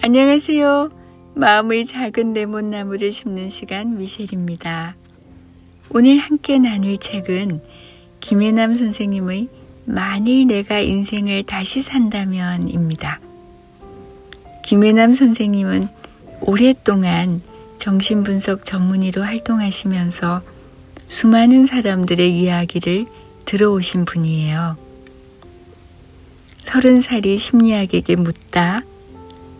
안녕하세요. 마음의 작은 레몬나무를 심는 시간 미셸입니다. 오늘 함께 나눌 책은 김혜남 선생님의 만일 내가 인생을 다시 산다면 입니다. 김혜남 선생님은 오랫동안 정신분석 전문의로 활동하시면서 수많은 사람들의 이야기를 들어오신 분이에요. 30살이 심리학에게 묻다.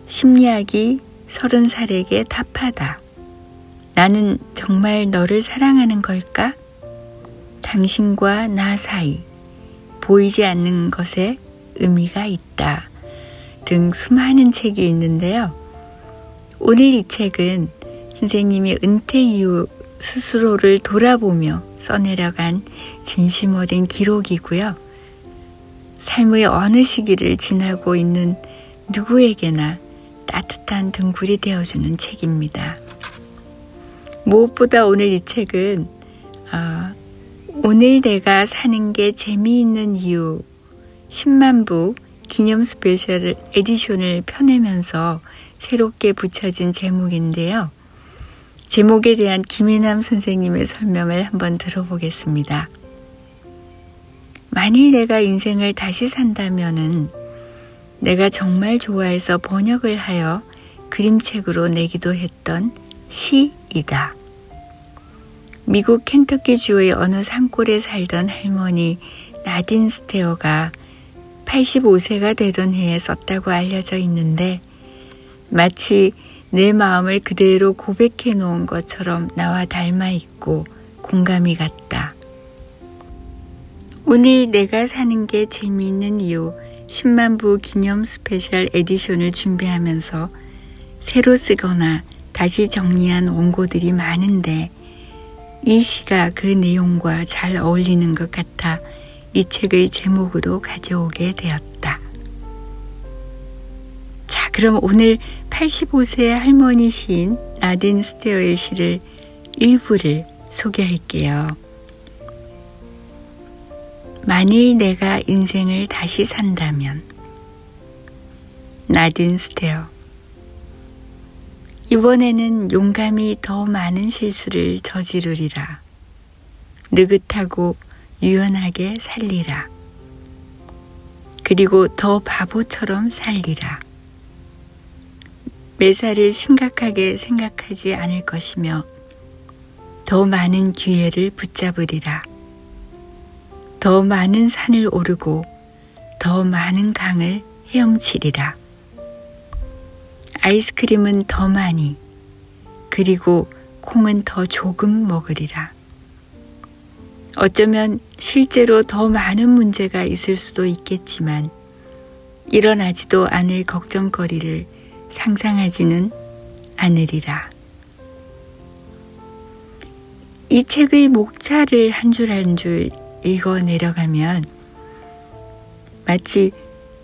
심리학이 30살에게 답하다. 나는 정말 너를 사랑하는 걸까? 당신과 나 사이, 보이지 않는 것에 의미가 있다. 등 수많은 책이 있는데요. 오늘 이 책은 선생님이 은퇴 이후 스스로를 돌아보며 써내려간 진심 어린 기록이고요. 삶의 어느 시기를 지나고 있는 누구에게나 따뜻한 등불이 되어주는 책입니다. 무엇보다 오늘 이 책은 오늘 내가 사는 게 재미있는 이유 10만 부 기념 스페셜 에디션을 펴내면서 새롭게 붙여진 제목인데요. 제목에 대한 김혜남 선생님의 설명을 한번 들어보겠습니다. 만일 내가 인생을 다시 산다면은 내가 정말 좋아해서 번역을 하여 그림책으로 내기도 했던 시이다. 미국 켄터키주의 어느 산골에 살던 할머니 나딘 스테어가 85세가 되던 해에 썼다고 알려져 있는데 마치 내 마음을 그대로 고백해 놓은 것처럼 나와 닮아 있고 공감이 갔다. 오늘 내가 사는 게 재미있는 이유 10만 부 기념 스페셜 에디션을 준비하면서 새로 쓰거나 다시 정리한 원고들이 많은데 이 시가 그 내용과 잘 어울리는 것 같아 이 책을 제목으로 가져오게 되었다. 자, 그럼 오늘 85세 할머니 시인 나딘 스테어의 시를 일부를 소개할게요. 만일 내가 인생을 다시 산다면. 나딘 스테어. 이번에는 용감히 더 많은 실수를 저지르리라. 느긋하고 유연하게 살리라. 그리고 더 바보처럼 살리라. 매사를 심각하게 생각하지 않을 것이며 더 많은 기회를 붙잡으리라. 더 많은 산을 오르고 더 많은 강을 헤엄치리라. 아이스크림은 더 많이, 그리고 콩은 더 조금 먹으리라. 어쩌면 실제로 더 많은 문제가 있을 수도 있겠지만 일어나지도 않을 걱정거리를 상상하지는 않으리라. 이 책의 목차를 한 줄 한 줄 읽어 내려가면 마치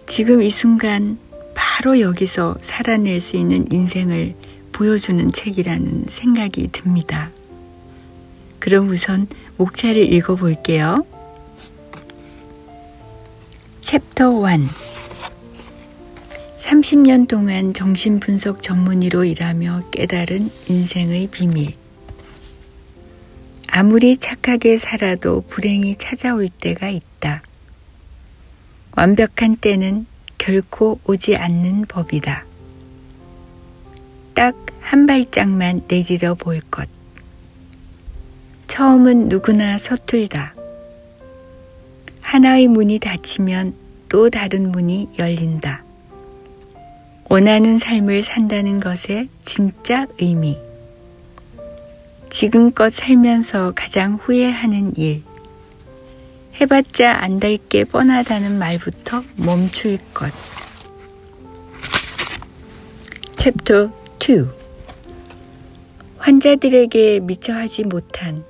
지금 이 순간 바로 여기서 살아낼 수 있는 인생을 보여주는 책이라는 생각이 듭니다. 그럼 우선 목차를 읽어볼게요. 챕터 1. 30년 동안 정신분석 전문의로 일하며 깨달은 인생의 비밀. 아무리 착하게 살아도 불행이 찾아올 때가 있다. 완벽한 때는 결코 오지 않는 법이다. 딱 한 발짝만 내디뎌 볼 것. 처음은 누구나 서툴다. 하나의 문이 닫히면 또 다른 문이 열린다. 원하는 삶을 산다는 것의 진짜 의미. 지금껏 살면서 가장 후회하는 일. 해봤자 안 될 게 뻔하다는 말부터 멈출 것. 챕터 2. 환자들에게 미처 하지 못한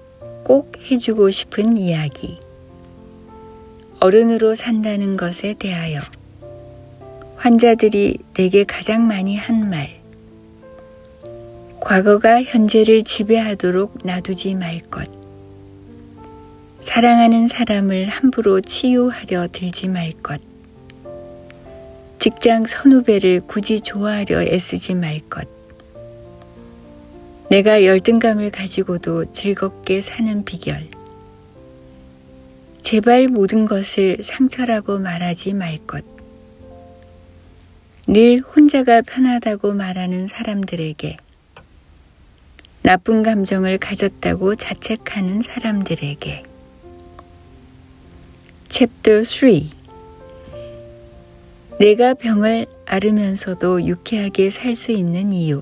꼭 해주고 싶은 이야기. 어른으로 산다는 것에 대하여. 환자들이 내게 가장 많이 한 말. 과거가 현재를 지배하도록 놔두지 말 것. 사랑하는 사람을 함부로 치유하려 들지 말 것. 직장 선후배를 굳이 좋아하려 애쓰지 말 것. 내가 열등감을 가지고도 즐겁게 사는 비결. 제발 모든 것을 상처라고 말하지 말 것. 늘 혼자가 편하다고 말하는 사람들에게, 나쁜 감정을 가졌다고 자책하는 사람들에게. Chapter 3. 내가 병을 앓으면서도 유쾌하게 살 수 있는 이유.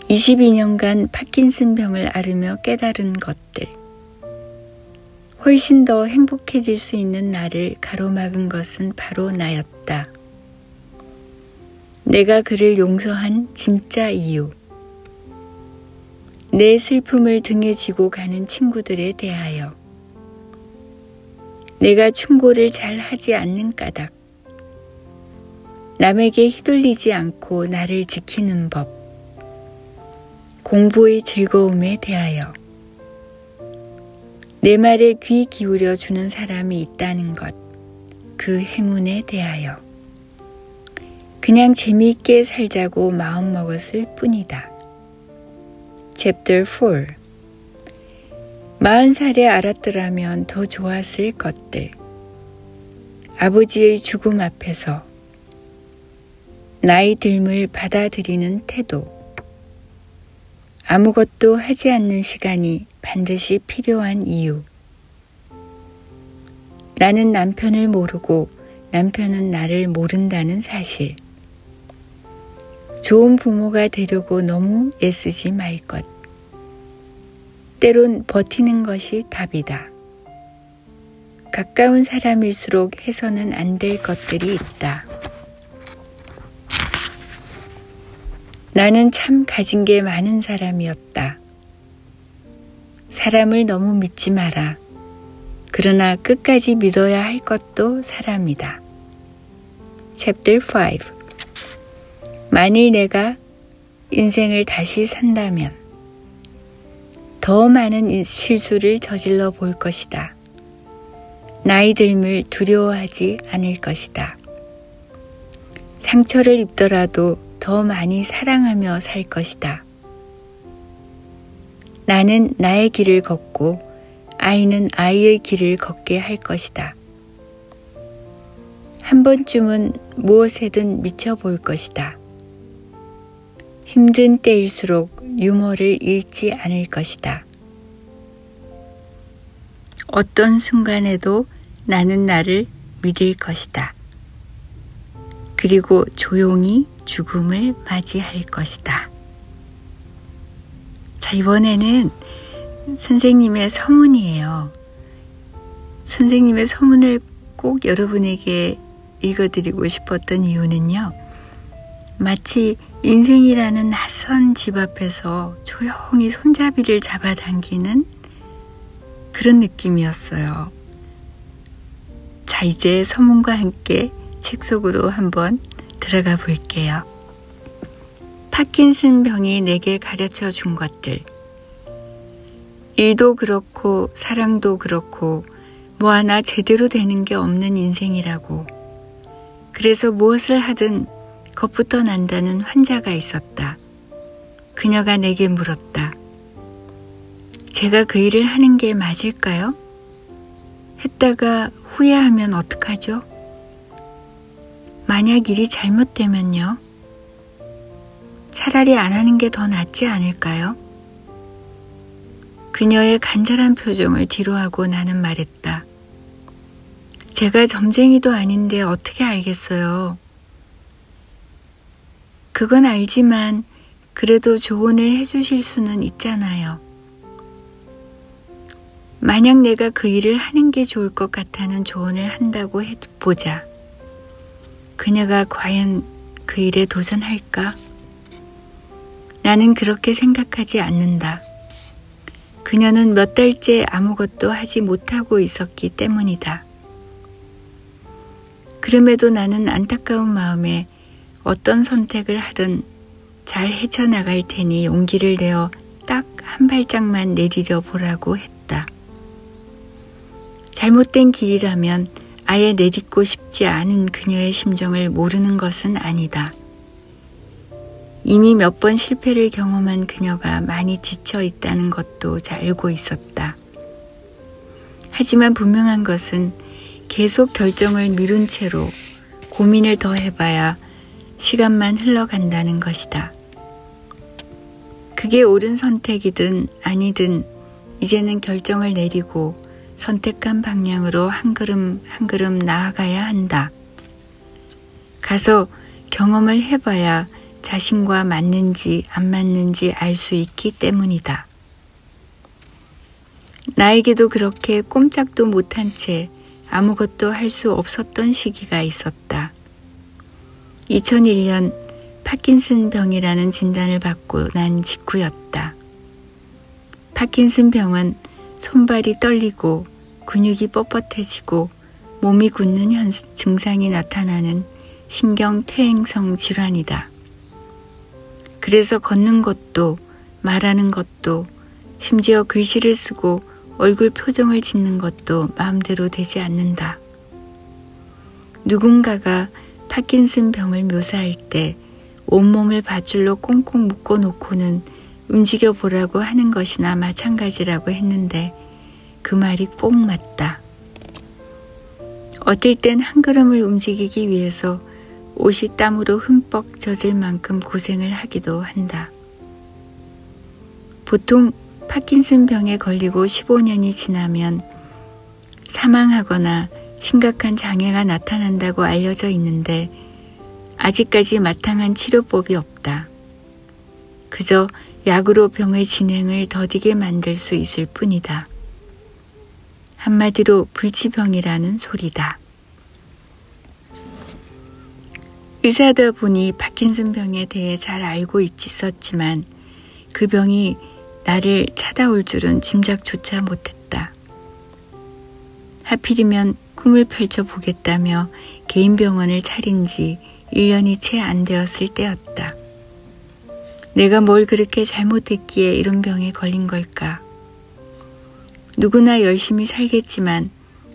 22년간 파킨슨 병을 앓으며 깨달은 것들. 훨씬 더 행복해질 수 있는 나를 가로막은 것은 바로 나였다. 내가 그를 용서한 진짜 이유. 내 슬픔을 등에 지고 가는 친구들에 대하여. 내가 충고를 잘 하지 않는 까닭. 남에게 휘둘리지 않고 나를 지키는 법. 공부의 즐거움에 대하여. 내 말에 귀 기울여 주는 사람이 있다는 것. 그 행운에 대하여. 그냥 재미있게 살자고 마음먹었을 뿐이다. Chapter 4. 40살에 알았더라면 더 좋았을 것들. 아버지의 죽음 앞에서 나이 듦을 받아들이는 태도. 아무것도 하지 않는 시간이 반드시 필요한 이유. 나는 남편을 모르고 남편은 나를 모른다는 사실. 좋은 부모가 되려고 너무 애쓰지 말 것. 때론 버티는 것이 답이다. 가까운 사람일수록 해서는 안 될 것들이 있다. 나는 참 가진 게 많은 사람이었다. 사람을 너무 믿지 마라. 그러나 끝까지 믿어야 할 것도 사람이다. Chapter 5. 만일 내가 인생을 다시 산다면 더 많은 실수를 저질러 볼 것이다. 나이 듦을 두려워하지 않을 것이다. 상처를 입더라도 더 많이 사랑하며 살 것이다. 나는 나의 길을 걷고 아이는 아이의 길을 걷게 할 것이다. 한 번쯤은 무엇에든 미쳐볼 것이다. 힘든 때일수록 유머를 잃지 않을 것이다. 어떤 순간에도 나는 나를 믿을 것이다. 그리고 조용히 죽음을 맞이할 것이다. 자, 이번에는 선생님의 서문이에요. 선생님의 서문을 꼭 여러분에게 읽어드리고 싶었던 이유는요. 마치 인생이라는 낯선 집 앞에서 조용히 손잡이를 잡아당기는 그런 느낌이었어요. 자, 이제 서문과 함께 책 속으로 한번 들어가 볼게요. 파킨슨 병이 내게 가르쳐 준 것들. 일도 그렇고 사랑도 그렇고 뭐 하나 제대로 되는 게 없는 인생이라고. 그래서 무엇을 하든 겁부터 난다는 환자가 있었다. 그녀가 내게 물었다. 제가 그 일을 하는 게 맞을까요? 했다가 후회하면 어떡하죠? 만약 일이 잘못되면요? 차라리 안 하는 게 더 낫지 않을까요? 그녀의 간절한 표정을 뒤로하고 나는 말했다. 제가 점쟁이도 아닌데 어떻게 알겠어요? 그건 알지만 그래도 조언을 해주실 수는 있잖아요. 만약 내가 그 일을 하는 게 좋을 것 같다는 조언을 한다고 해보자. 그녀가 과연 그 일에 도전할까? 나는 그렇게 생각하지 않는다. 그녀는 몇 달째 아무것도 하지 못하고 있었기 때문이다. 그럼에도 나는 안타까운 마음에 어떤 선택을 하든 잘 헤쳐나갈 테니 용기를 내어 딱 한 발짝만 내디뎌 보라고 했다. 잘못된 길이라면 아예 내딛고 싶지 않은 그녀의 심정을 모르는 것은 아니다. 이미 몇 번 실패를 경험한 그녀가 많이 지쳐 있다는 것도 잘 알고 있었다. 하지만 분명한 것은 계속 결정을 미룬 채로 고민을 더 해봐야 시간만 흘러간다는 것이다. 그게 옳은 선택이든 아니든 이제는 결정을 내리고 선택한 방향으로 한 걸음 한 걸음 나아가야 한다. 가서 경험을 해봐야 자신과 맞는지 안 맞는지 알 수 있기 때문이다. 나에게도 그렇게 꼼짝도 못한 채 아무것도 할 수 없었던 시기가 있었다. 2001년 파킨슨 병이라는 진단을 받고 난 직후였다. 파킨슨 병은 손발이 떨리고 근육이 뻣뻣해지고 몸이 굳는 증상이 나타나는 신경퇴행성 질환이다. 그래서 걷는 것도 말하는 것도 심지어 글씨를 쓰고 얼굴 표정을 짓는 것도 마음대로 되지 않는다. 누군가가 파킨슨 병을 묘사할 때 온몸을 밧줄로 꽁꽁 묶어 놓고는 움직여 보라고 하는 것이나 마찬가지라고 했는데 그 말이 꼭 맞다. 어떨 땐 한 걸음을 움직이기 위해서 옷이 땀으로 흠뻑 젖을 만큼 고생을 하기도 한다. 보통 파킨슨 병에 걸리고 15년이 지나면 사망하거나 심각한 장애가 나타난다고 알려져 있는데 아직까지 마땅한 치료법이 없다. 그저 약으로 병의 진행을 더디게 만들 수 있을 뿐이다. 한마디로 불치병이라는 소리다. 의사다 보니 파킨슨 병에 대해 잘 알고 있었지만 그 병이 나를 찾아올 줄은 짐작조차 못했다. 하필이면 꿈을 펼쳐보겠다며 개인 병원을 차린 지 1년이 채 안 되었을 때였다. 내가 뭘 그렇게 잘못했기에 이런 병에 걸린 걸까? 누구나 열심히 살겠지만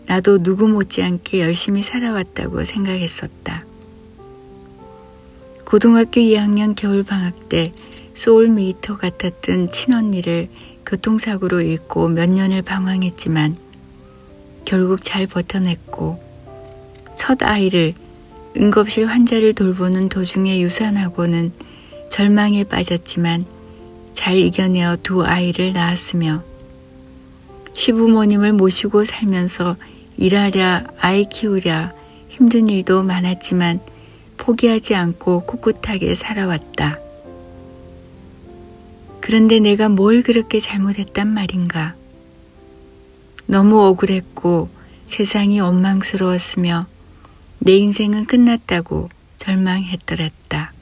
나도 누구 못지않게 열심히 살아왔다고 생각했었다. 고등학교 2학년 겨울방학 때 소울메이터 같았던 친언니를 교통사고로 잃고 몇 년을 방황했지만 결국 잘 버텨냈고 첫 아이를 응급실 환자를 돌보는 도중에 유산하고는 절망에 빠졌지만 잘 이겨내어 두 아이를 낳았으며 시부모님을 모시고 살면서 일하랴 아이 키우랴 힘든 일도 많았지만 포기하지 않고 꿋꿋하게 살아왔다. 그런데 내가 뭘 그렇게 잘못했단 말인가? 너무 억울했고 세상이 원망스러웠으며 내 인생은 끝났다고 절망했더랬다.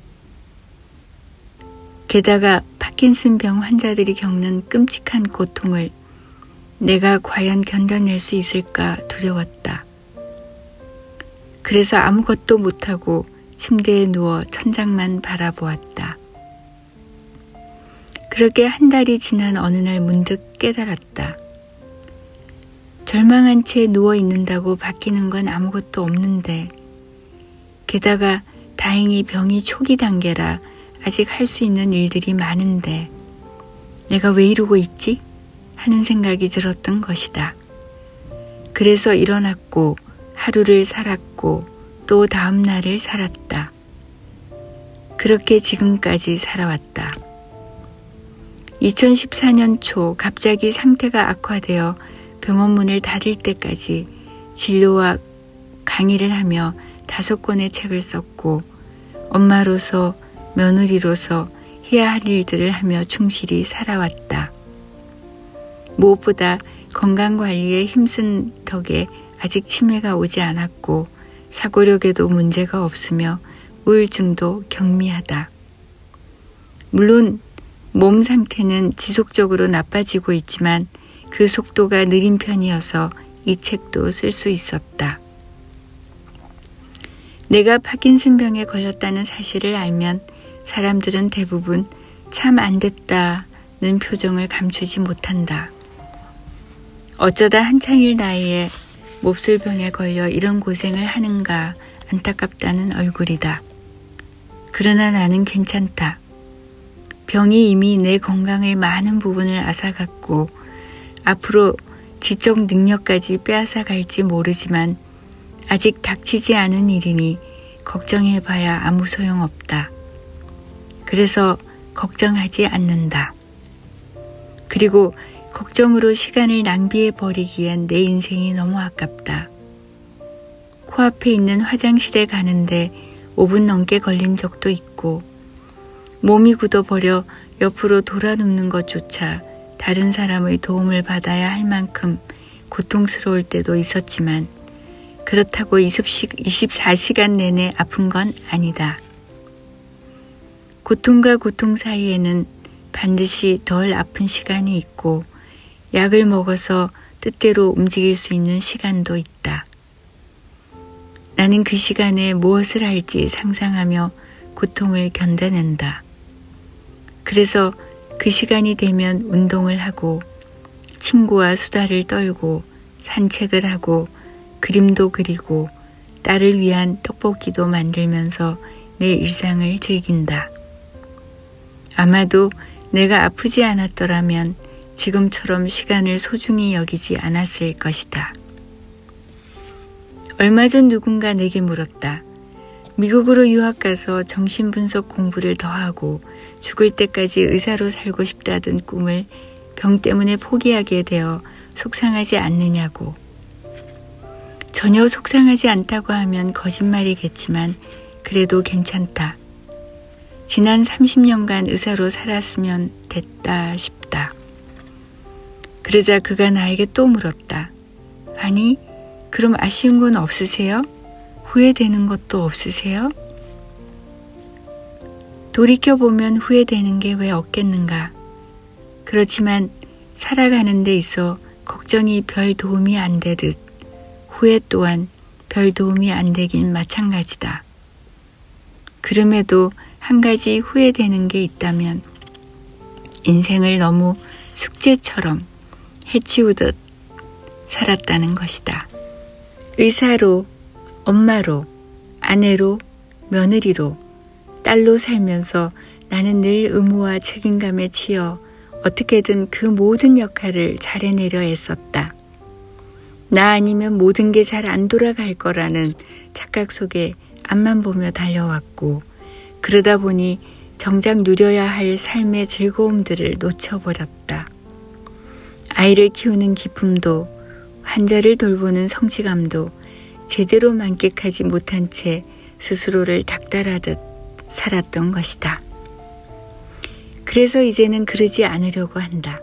게다가 파킨슨병 환자들이 겪는 끔찍한 고통을 내가 과연 견뎌낼 수 있을까 두려웠다. 그래서 아무것도 못하고 침대에 누워 천장만 바라보았다. 그렇게 한 달이 지난 어느 날 문득 깨달았다. 절망한 채 누워 있는다고 바뀌는 건 아무것도 없는데 게다가 다행히 병이 초기 단계라 아직 할 수 있는 일들이 많은데 내가 왜 이러고 있지? 하는 생각이 들었던 것이다. 그래서 일어났고 하루를 살았고 또 다음 날을 살았다. 그렇게 지금까지 살아왔다. 2014년 초 갑자기 상태가 악화되어 병원 문을 닫을 때까지 진료와 강의를 하며 5권의 책을 썼고 엄마로서 며느리로서 해야 할 일들을 하며 충실히 살아왔다. 무엇보다 건강관리에 힘쓴 덕에 아직 치매가 오지 않았고 사고력에도 문제가 없으며 우울증도 경미하다. 물론 몸 상태는 지속적으로 나빠지고 있지만 그 속도가 느린 편이어서 이 책도 쓸 수 있었다. 내가 파킨슨병에 걸렸다는 사실을 알면 사람들은 대부분 참 안 됐다는 표정을 감추지 못한다. 어쩌다 한창일 나이에 몹쓸병에 걸려 이런 고생을 하는가 안타깝다는 얼굴이다. 그러나 나는 괜찮다. 병이 이미 내 건강의 많은 부분을 앗아갔고 앞으로 지적 능력까지 빼앗아갈지 모르지만 아직 닥치지 않은 일이니 걱정해봐야 아무 소용없다. 그래서 걱정하지 않는다. 그리고 걱정으로 시간을 낭비해버리기엔 내 인생이 너무 아깝다. 코앞에 있는 화장실에 가는데 5분 넘게 걸린 적도 있고 몸이 굳어버려 옆으로 돌아 눕는 것조차 다른 사람의 도움을 받아야 할 만큼 고통스러울 때도 있었지만 그렇다고 24시간 내내 아픈 건 아니다. 고통과 고통 사이에는 반드시 덜 아픈 시간이 있고 약을 먹어서 뜻대로 움직일 수 있는 시간도 있다. 나는 그 시간에 무엇을 할지 상상하며 고통을 견뎌낸다. 그래서 그 시간이 되면 운동을 하고 친구와 수다를 떨고 산책을 하고 그림도 그리고 딸을 위한 떡볶이도 만들면서 내 일상을 즐긴다. 아마도 내가 아프지 않았더라면 지금처럼 시간을 소중히 여기지 않았을 것이다. 얼마 전 누군가 내게 물었다. 미국으로 유학 가서 정신분석 공부를 더 하고 죽을 때까지 의사로 살고 싶다던 꿈을 병 때문에 포기하게 되어 속상하지 않느냐고. 전혀 속상하지 않다고 하면 거짓말이겠지만 그래도 괜찮다. 지난 30년간 의사로 살았으면 됐다 싶다. 그러자 그가 나에게 또 물었다. 아니, 그럼 아쉬운 건 없으세요? 후회되는 것도 없으세요? 돌이켜보면 후회되는 게 왜 없겠는가? 그렇지만 살아가는 데 있어 걱정이 별 도움이 안 되듯 후회 또한 별 도움이 안 되긴 마찬가지다. 그럼에도 한 가지 후회되는 게 있다면 인생을 너무 숙제처럼 해치우듯 살았다는 것이다. 의사로, 엄마로, 아내로, 며느리로, 딸로 살면서 나는 늘 의무와 책임감에 치여 어떻게든 그 모든 역할을 잘 해내려 애썼다. 나 아니면 모든 게 잘 안 돌아갈 거라는 착각 속에 앞만 보며 달려왔고 그러다 보니 정작 누려야 할 삶의 즐거움들을 놓쳐버렸다. 아이를 키우는 기쁨도 환자를 돌보는 성취감도 제대로 만끽하지 못한 채 스스로를 닥달하듯 살았던 것이다. 그래서 이제는 그러지 않으려고 한다.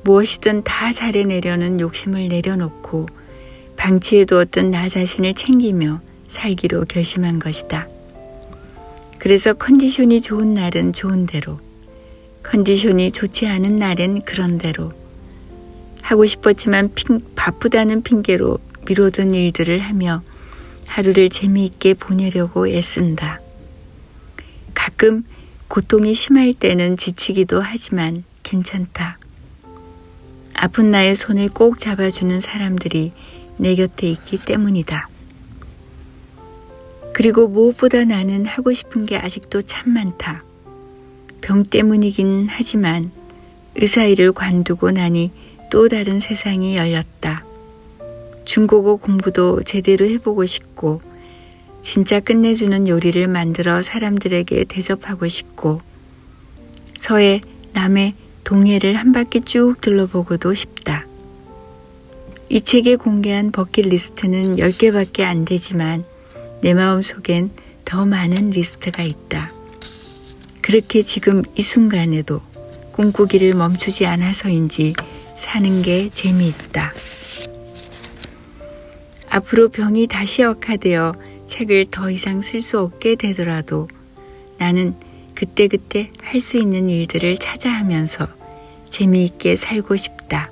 무엇이든 다 잘해내려는 욕심을 내려놓고 방치해두었던 나 자신을 챙기며 살기로 결심한 것이다. 그래서 컨디션이 좋은 날은 좋은 대로, 컨디션이 좋지 않은 날엔 그런 대로, 하고 싶었지만 바쁘다는 핑계로 미뤄둔 일들을 하며 하루를 재미있게 보내려고 애쓴다. 가끔 고통이 심할 때는 지치기도 하지만 괜찮다. 아픈 나의 손을 꼭 잡아주는 사람들이 내 곁에 있기 때문이다. 그리고 무엇보다 나는 하고 싶은 게 아직도 참 많다. 병 때문이긴 하지만 의사 일을 관두고 나니 또 다른 세상이 열렸다. 중국어 공부도 제대로 해보고 싶고 진짜 끝내주는 요리를 만들어 사람들에게 대접하고 싶고 서해, 남해, 동해를 한 바퀴 쭉 둘러보고도 싶다. 이 책에 공개한 버킷리스트는 10개밖에 안 되지만 내 마음속엔 더 많은 리스트가 있다. 그렇게 지금 이 순간에도 꿈꾸기를 멈추지 않아서인지 사는 게 재미있다. 앞으로 병이 다시 악화되어 책을 더 이상 쓸 수 없게 되더라도 나는 그때그때 할 수 있는 일들을 찾아 하면서 재미있게 살고 싶다.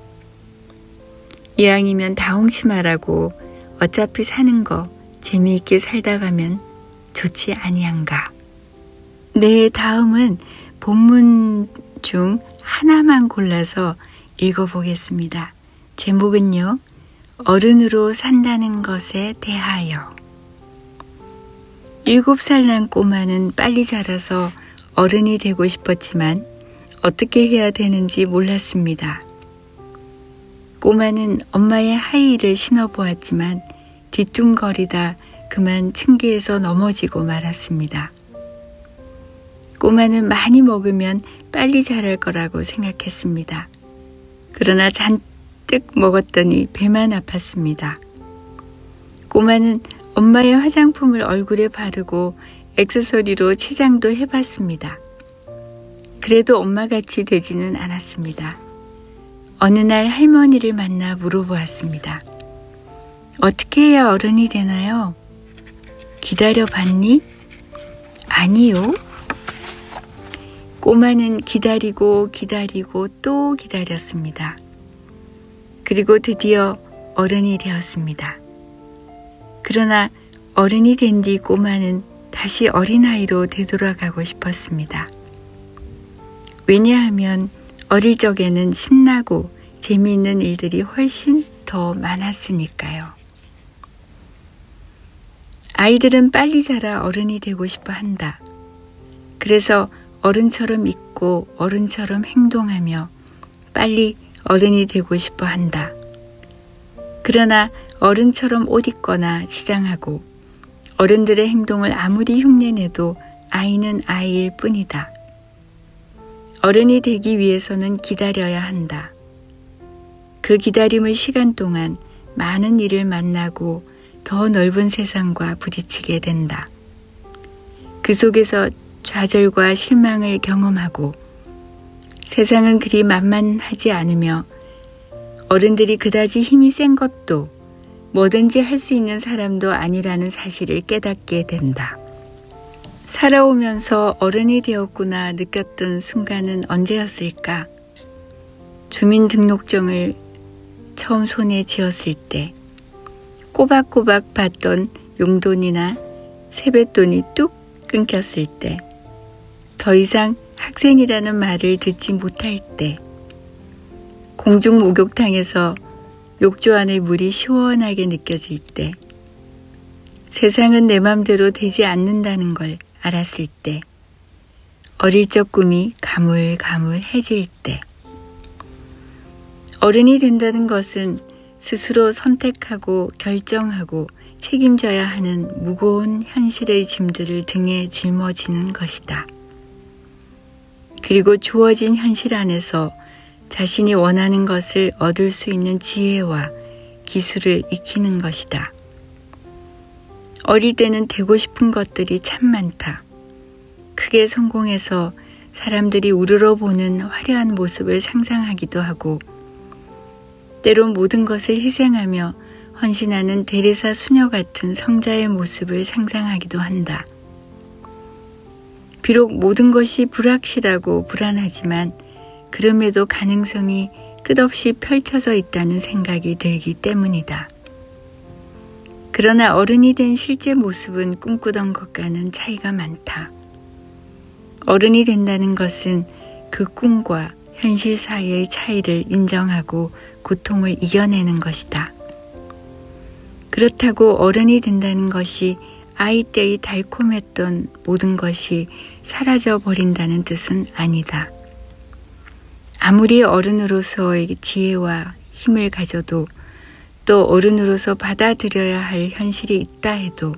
이왕이면 다홍치 말하고 어차피 사는 거 재미있게 살다 가면 좋지 아니한가. 네, 다음은 본문 중 하나만 골라서 읽어보겠습니다. 제목은요, 어른으로 산다는 것에 대하여. 7살 난 꼬마는 빨리 자라서 어른이 되고 싶었지만 어떻게 해야 되는지 몰랐습니다. 꼬마는 엄마의 하이힐을 신어보았지만 뒤뚱거리다 그만 층계에서 넘어지고 말았습니다. 꼬마는 많이 먹으면 빨리 자랄 거라고 생각했습니다. 그러나 잔뜩 먹었더니 배만 아팠습니다. 꼬마는 엄마의 화장품을 얼굴에 바르고 액세서리로 치장도 해봤습니다. 그래도 엄마같이 되지는 않았습니다. 어느 날 할머니를 만나 물어보았습니다. 어떻게 해야 어른이 되나요? 기다려봤니? 아니요. 꼬마는 기다리고 또 기다렸습니다. 그리고 드디어 어른이 되었습니다. 그러나 어른이 된 뒤 꼬마는 다시 어린아이로 되돌아가고 싶었습니다. 왜냐하면 어릴 적에는 신나고 재미있는 일들이 훨씬 더 많았으니까요. 아이들은 빨리 자라 어른이 되고 싶어 한다. 그래서 어른처럼 있고 어른처럼 행동하며 빨리 어른이 되고 싶어 한다. 그러나 어른처럼 옷 입거나 치장하고 어른들의 행동을 아무리 흉내내도 아이는 아이일 뿐이다. 어른이 되기 위해서는 기다려야 한다. 그 기다림의 시간 동안 많은 일을 만나고 더 넓은 세상과 부딪히게 된다. 그 속에서 좌절과 실망을 경험하고 세상은 그리 만만하지 않으며 어른들이 그다지 힘이 센 것도 뭐든지 할 수 있는 사람도 아니라는 사실을 깨닫게 된다. 살아오면서 어른이 되었구나 느꼈던 순간은 언제였을까? 주민등록증을 처음 손에 쥐었을 때, 꼬박꼬박 받던 용돈이나 세뱃돈이 뚝 끊겼을 때, 더 이상 학생이라는 말을 듣지 못할 때, 공중 목욕탕에서 욕조 안의 물이 시원하게 느껴질 때, 세상은 내 맘대로 되지 않는다는 걸 알았을 때, 어릴 적 꿈이 가물가물해질 때, 어른이 된다는 것은 스스로 선택하고 결정하고 책임져야 하는 무거운 현실의 짐들을 등에 짊어지는 것이다. 그리고 주어진 현실 안에서 자신이 원하는 것을 얻을 수 있는 지혜와 기술을 익히는 것이다. 어릴 때는 되고 싶은 것들이 참 많다. 크게 성공해서 사람들이 우러러보는 화려한 모습을 상상하기도 하고 때론 모든 것을 희생하며 헌신하는 데레사 수녀 같은 성자의 모습을 상상하기도 한다. 비록 모든 것이 불확실하고 불안하지만 그럼에도 가능성이 끝없이 펼쳐져 있다는 생각이 들기 때문이다. 그러나 어른이 된 실제 모습은 꿈꾸던 것과는 차이가 많다. 어른이 된다는 것은 그 꿈과 현실 사이의 차이를 인정하고 고통을 이겨내는 것이다. 그렇다고 어른이 된다는 것이 아이 때의 달콤했던 모든 것이 사라져 버린다는 뜻은 아니다. 아무리 어른으로서의 지혜와 힘을 가져도 또 어른으로서 받아들여야 할 현실이 있다 해도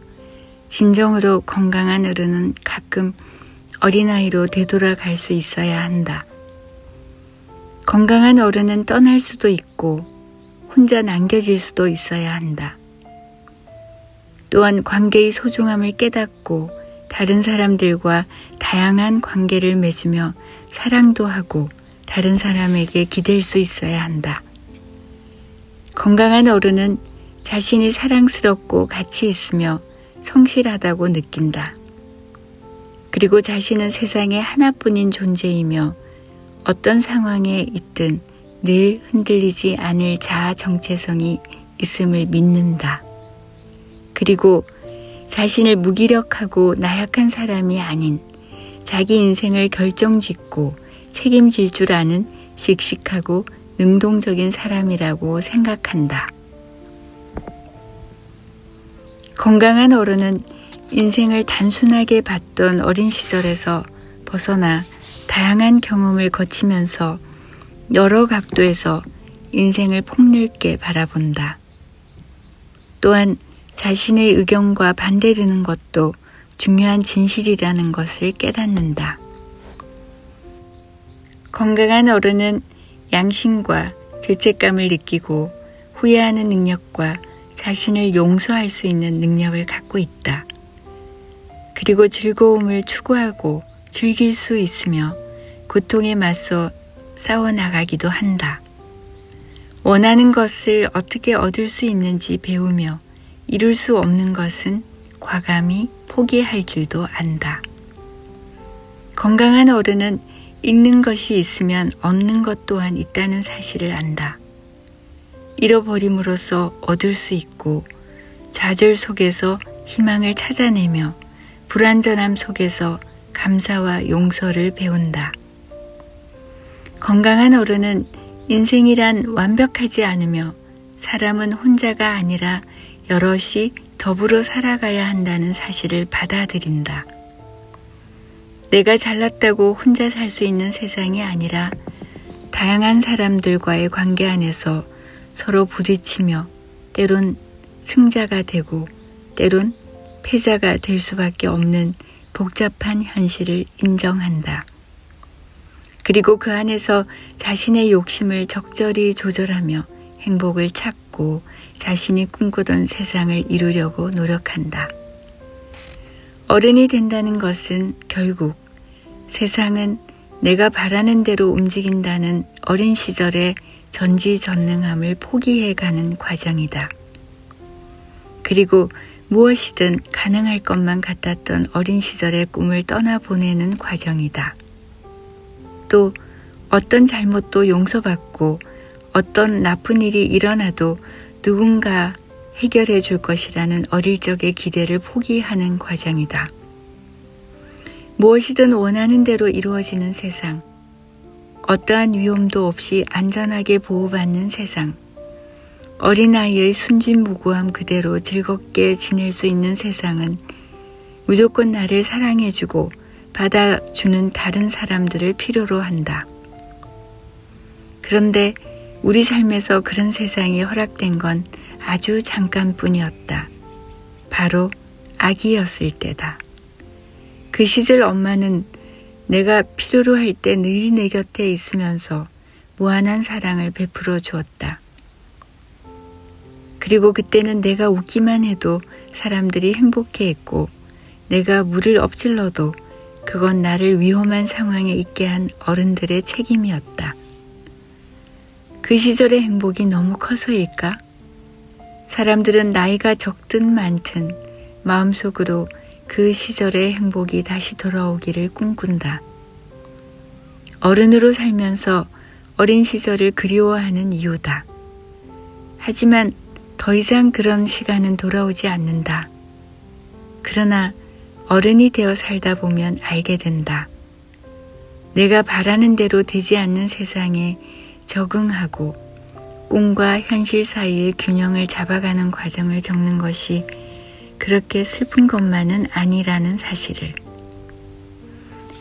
진정으로 건강한 어른은 가끔 어린아이로 되돌아갈 수 있어야 한다. 건강한 어른은 떠날 수도 있고 혼자 남겨질 수도 있어야 한다. 또한 관계의 소중함을 깨닫고 다른 사람들과 다양한 관계를 맺으며 사랑도 하고 다른 사람에게 기댈 수 있어야 한다. 건강한 어른은 자신이 사랑스럽고 가치 있으며 성실하다고 느낀다. 그리고 자신은 세상에 하나뿐인 존재이며 어떤 상황에 있든 늘 흔들리지 않을 자아 정체성이 있음을 믿는다. 그리고 자신을 무기력하고 나약한 사람이 아닌 자기 인생을 결정짓고 책임질 줄 아는 씩씩하고 능동적인 사람이라고 생각한다. 건강한 어른은 인생을 단순하게 봤던 어린 시절에서 벗어나 다양한 경험을 거치면서 여러 각도에서 인생을 폭넓게 바라본다. 또한 자신의 의견과 반대되는 것도 중요한 진실이라는 것을 깨닫는다. 건강한 어른은 양심과 죄책감을 느끼고 후회하는 능력과 자신을 용서할 수 있는 능력을 갖고 있다. 그리고 즐거움을 추구하고 즐길 수 있으며 고통에 맞서 싸워나가기도 한다. 원하는 것을 어떻게 얻을 수 있는지 배우며 이룰 수 없는 것은 과감히 포기할 줄도 안다. 건강한 어른은 잃는 것이 있으면 얻는 것 또한 있다는 사실을 안다. 잃어버림으로써 얻을 수 있고 좌절 속에서 희망을 찾아내며 불완전함 속에서 감사와 용서를 배운다. 건강한 어른은 인생이란 완벽하지 않으며 사람은 혼자가 아니라 여럿이 더불어 살아가야 한다는 사실을 받아들인다. 내가 잘났다고 혼자 살 수 있는 세상이 아니라 다양한 사람들과의 관계 안에서 서로 부딪히며 때론 승자가 되고 때론 패자가 될 수밖에 없는 복잡한 현실을 인정한다. 그리고 그 안에서 자신의 욕심을 적절히 조절하며 행복을 찾고 자신이 꿈꾸던 세상을 이루려고 노력한다. 어른이 된다는 것은 결국 세상은 내가 바라는 대로 움직인다는 어린 시절의 전지전능함을 포기해가는 과정이다. 그리고 무엇이든 가능할 것만 같았던 어린 시절의 꿈을 떠나보내는 과정이다. 또 어떤 잘못도 용서받고 어떤 나쁜 일이 일어나도 누군가 해결해 줄 것이라는 어릴 적의 기대를 포기하는 과정이다. 무엇이든 원하는 대로 이루어지는 세상, 어떠한 위험도 없이 안전하게 보호받는 세상, 어린아이의 순진무구함 그대로 즐겁게 지낼 수 있는 세상은 무조건 나를 사랑해주고 받아주는 다른 사람들을 필요로 한다. 그런데 우리 삶에서 그런 세상이 허락된 건 아주 잠깐뿐이었다. 바로 아기였을 때다. 그 시절 엄마는 내가 필요로 할 때 늘 내 곁에 있으면서 무한한 사랑을 베풀어 주었다. 그리고 그때는 내가 웃기만 해도 사람들이 행복해했고 내가 물을 엎질러도 그건 나를 위험한 상황에 있게 한 어른들의 책임이었다. 그 시절의 행복이 너무 커서일까? 사람들은 나이가 적든 많든 마음속으로 그 시절의 행복이 다시 돌아오기를 꿈꾼다. 어른으로 살면서 어린 시절을 그리워하는 이유다. 하지만 더 이상 그런 시간은 돌아오지 않는다. 그러나 어른이 되어 살다 보면 알게 된다. 내가 바라는 대로 되지 않는 세상에 적응하고 꿈과 현실 사이의 균형을 잡아가는 과정을 겪는 것이 그렇게 슬픈 것만은 아니라는 사실을,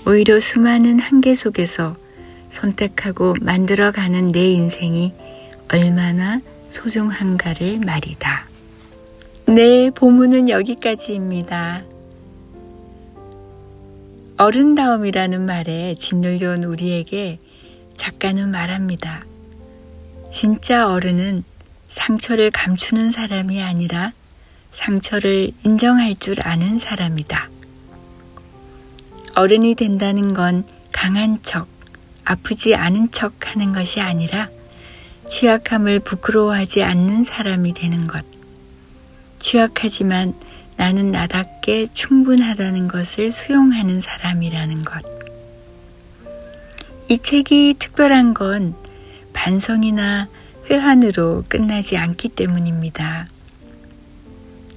오히려 수많은 한계 속에서 선택하고 만들어가는 내 인생이 얼마나 소중한가를 말이다. 네, 본문은 여기까지입니다. 어른다움이라는 말에 짓눌려온 우리에게 작가는 말합니다. 진짜 어른은 상처를 감추는 사람이 아니라 상처를 인정할 줄 아는 사람이다. 어른이 된다는 건 강한 척, 아프지 않은 척 하는 것이 아니라 취약함을 부끄러워하지 않는 사람이 되는 것. 취약하지만 나는 나답게 충분하다는 것을 수용하는 사람이라는 것. 이 책이 특별한 건 반성이나 회환으로 끝나지 않기 때문입니다.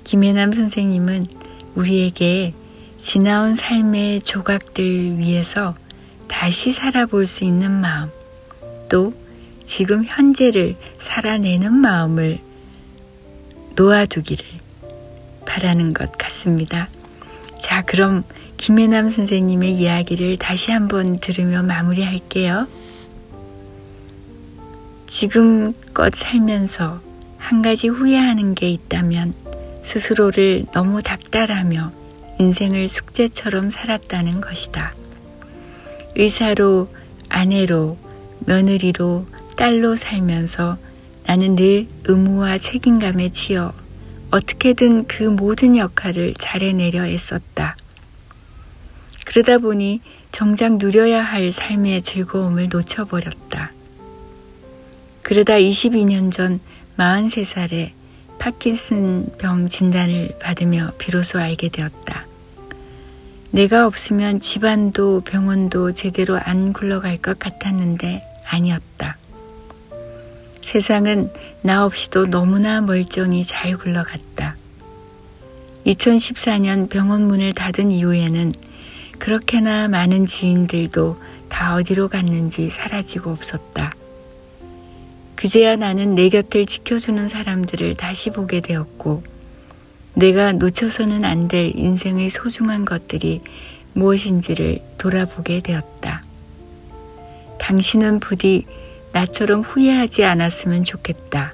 김혜남 선생님은 우리에게 지나온 삶의 조각들 위에서 다시 살아볼 수 있는 마음, 또 지금 현재를 살아내는 마음을 놓아두기를 바라는 것 같습니다. 자, 그럼 김혜남 선생님의 이야기를 다시 한번 들으며 마무리할게요. 지금껏 살면서 한 가지 후회하는 게 있다면 스스로를 너무 닥달하며 인생을 숙제처럼 살았다는 것이다. 의사로, 아내로, 며느리로, 딸로 살면서 나는 늘 의무와 책임감에 치여 어떻게든 그 모든 역할을 잘해내려 애썼다. 그러다 보니 정작 누려야 할 삶의 즐거움을 놓쳐버렸다. 그러다 22년 전 43살에 파킨슨 병 진단을 받으며 비로소 알게 되었다. 내가 없으면 집안도 병원도 제대로 안 굴러갈 것 같았는데 아니었다. 세상은 나 없이도 너무나 멀쩡히 잘 굴러갔다. 2014년 병원 문을 닫은 이후에는 그렇게나 많은 지인들도 다 어디로 갔는지 사라지고 없었다. 그제야 나는 내 곁을 지켜주는 사람들을 다시 보게 되었고 내가 놓쳐서는 안 될 인생의 소중한 것들이 무엇인지를 돌아보게 되었다. 당신은 부디 나처럼 후회하지 않았으면 좋겠다.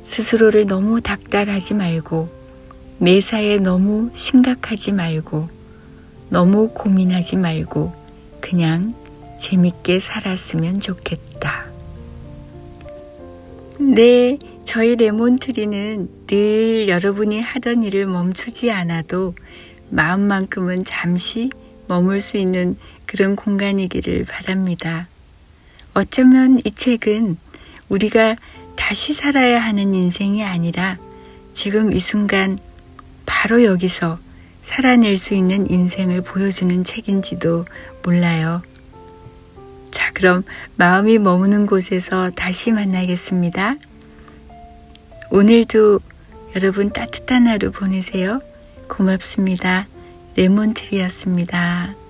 스스로를 너무 닥달하지 말고 매사에 너무 심각하지 말고 너무 고민하지 말고 그냥 재밌게 살았으면 좋겠다. 네, 저희 레몬트리는 늘 여러분이 하던 일을 멈추지 않아도 마음만큼은 잠시 머물 수 있는 그런 공간이기를 바랍니다. 어쩌면 이 책은 우리가 다시 살아야 하는 인생이 아니라 지금 이 순간 바로 여기서 살아낼 수 있는 인생을 보여주는 책인지도 몰라요. 자, 그럼 마음이 머무는 곳에서 다시 만나겠습니다. 오늘도 여러분 따뜻한 하루 보내세요. 고맙습니다. 레몬트리였습니다.